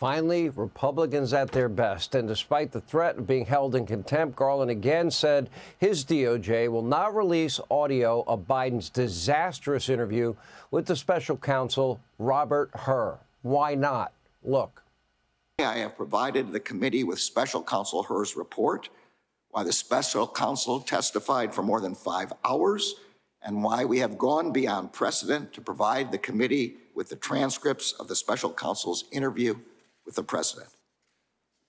Finally, Republicans at their best. And despite the threat of being held in contempt, Garland again said his DOJ will not release audio of Biden's disastrous interview with the special counsel, Robert Hur. Why not? Look. I have provided the committee with special counsel Hur's report, why the special counsel testified for more than 5 hours, and why we have gone beyond precedent to provide the committee with the transcripts of the special counsel's interview with the president.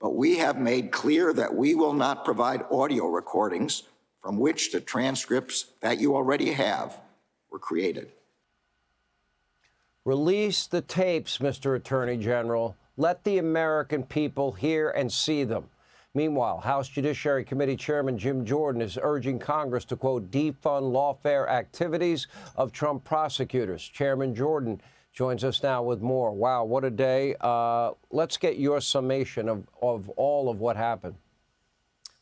But we have made clear that we will not provide audio recordings from which the transcripts that you already have were created. Release the tapes, Mr. Attorney General. Let the American people hear and see them. Meanwhile, House Judiciary Committee Chairman Jim Jordan is urging Congress to, quote, defund lawfare activities of Trump prosecutors. Chairman Jordan joins us now with more. Wow, what a day. Let's get your summation of all of what happened.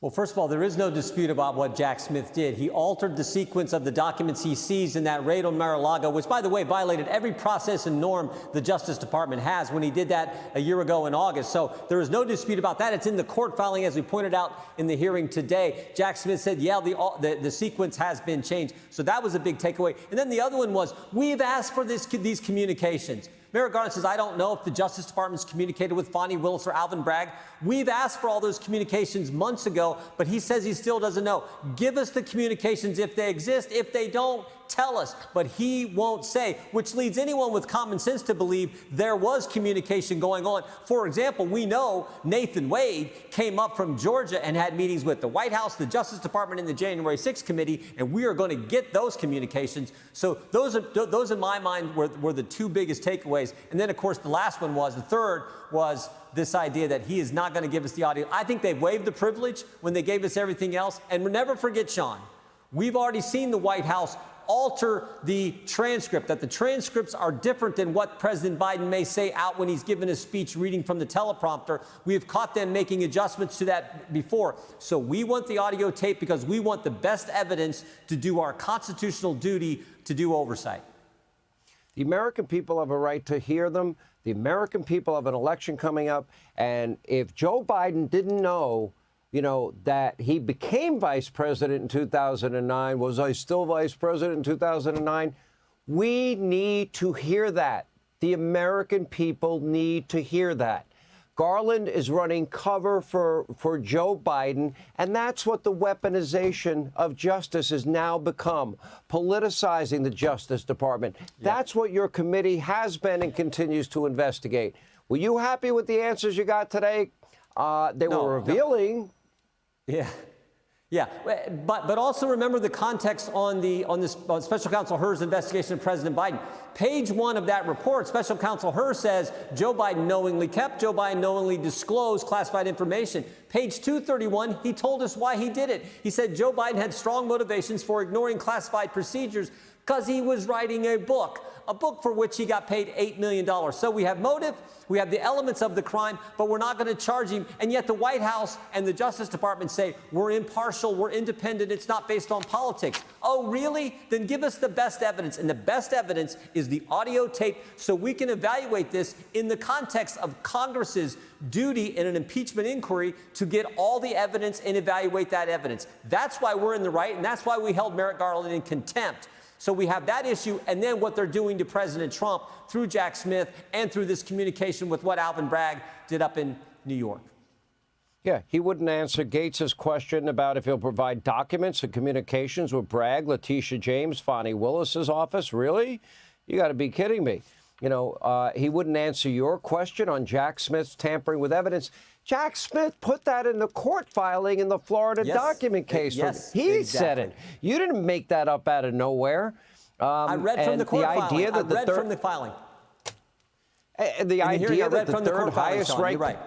Well, first of all, there is no dispute about what Jack Smith did. He altered the sequence of the documents he seized in that raid on Mar-a-Lago, which, by the way, violated every process and norm the Justice Department has when he did that a year ago in August. So there is no dispute about that. It's in the court filing, as we pointed out in the hearing today. Jack Smith said, yeah, the sequence has been changed. So that was a big takeaway. And then the other one was, we've asked for these communications. Merrick Garland says, I don't know if the Justice Department's communicated with Fani, Willis, or Alvin Bragg. We've asked for all those communications months ago, but he says he still doesn't know. Give us the communications if they exist. If they don't, tell us. But he won't say, which leads anyone with common sense to believe there was communication going on. For example, we know Nathan Wade came up from Georgia and had meetings with the White House, the Justice Department, and the January 6th committee, and we are going to get those communications. So those in my mind were the two biggest takeaways. And then, of course, the third was this idea that he is not going to give us the audio. I think they waived the privilege when they gave us everything else. And never forget, Sean, we've already seen the White House alter the transcript, that the transcripts are different than what President Biden may say out when he's given his speech reading from the teleprompter. We have caught them making adjustments to that before. So we want the audio tape because we want the best evidence to do our constitutional duty to do oversight. The American people have a right to hear them. The American people have an election coming up. And if Joe Biden didn't know, that he became vice president in 2009, was I still vice president in 2009? We need to hear that. The American people need to hear that. Garland is running cover for Joe Biden, and that's what the weaponization of justice has now become, politicizing the Justice Department. Yep. That's what your committee has been and continues to investigate. Were you happy with the answers you got today? They were revealing. No. Yeah, but also remember the context on Special Counsel Hur's investigation of President Biden. Page 1 of that report, Special Counsel Hur says Joe Biden knowingly kept, Joe Biden knowingly disclosed classified information. Page 231, he told us why he did it. He said Joe Biden had strong motivations for ignoring classified procedures because he was writing a book for which he got paid $8 million. So we have motive, we have the elements of the crime, but we're not going to charge him. And yet the White House and the Justice Department say we're impartial, we're independent, it's not based on politics. Oh, really? Then give us the best evidence. And the best evidence is the audio tape so we can evaluate this in the context of Congress's duty in an impeachment inquiry to get all the evidence and evaluate that evidence. That's why we're in the right, and that's why we held Merrick Garland in contempt. So we have that issue, and then what they're doing to President Trump through Jack Smith and through this communication with what Alvin Bragg did up in New York. Yeah, he wouldn't answer Gates's question about if he'll provide documents and communications with Bragg, Letitia James, Fani Willis's office. Really? You got to be kidding me. He wouldn't answer your question on Jack Smith's tampering with evidence. Jack Smith put that in the court filing in the Florida document case. Yes, he exactly. said it. You didn't make that up out of nowhere. I read from the court filing. I read from the filing. The idea that the third highest ranked, right.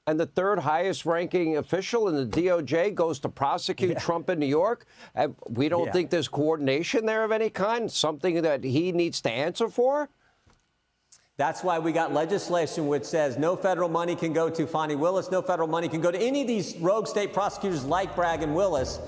And the third highest ranking official in the DOJ goes to prosecute Trump in New York. We don't think there's coordination there of any kind, something that he needs to answer for. That's why we got legislation which says no federal money can go to Fani Willis, no federal money can go to any of these rogue state prosecutors like Bragg and Willis.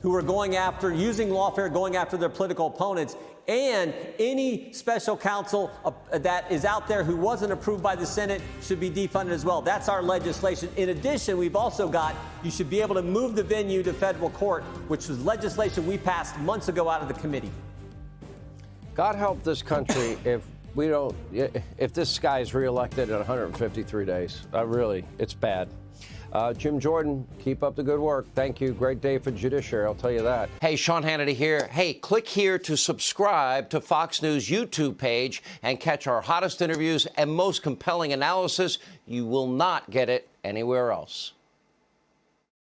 who are using lawfare, going after their political opponents, and any special counsel that is out there who wasn't approved by the Senate should be defunded as well. That's our legislation. In addition, we've also got, you should be able to move the venue to federal court, which was legislation we passed months ago out of the committee. God help this country if this guy is reelected in 153 days. Really, it's bad. Jim Jordan, keep up the good work. Thank you. Great day for judiciary, I'll tell you that. Hey, Sean Hannity here. Hey, click here to subscribe to Fox News YouTube page and catch our hottest interviews and most compelling analysis. You will not get it anywhere else.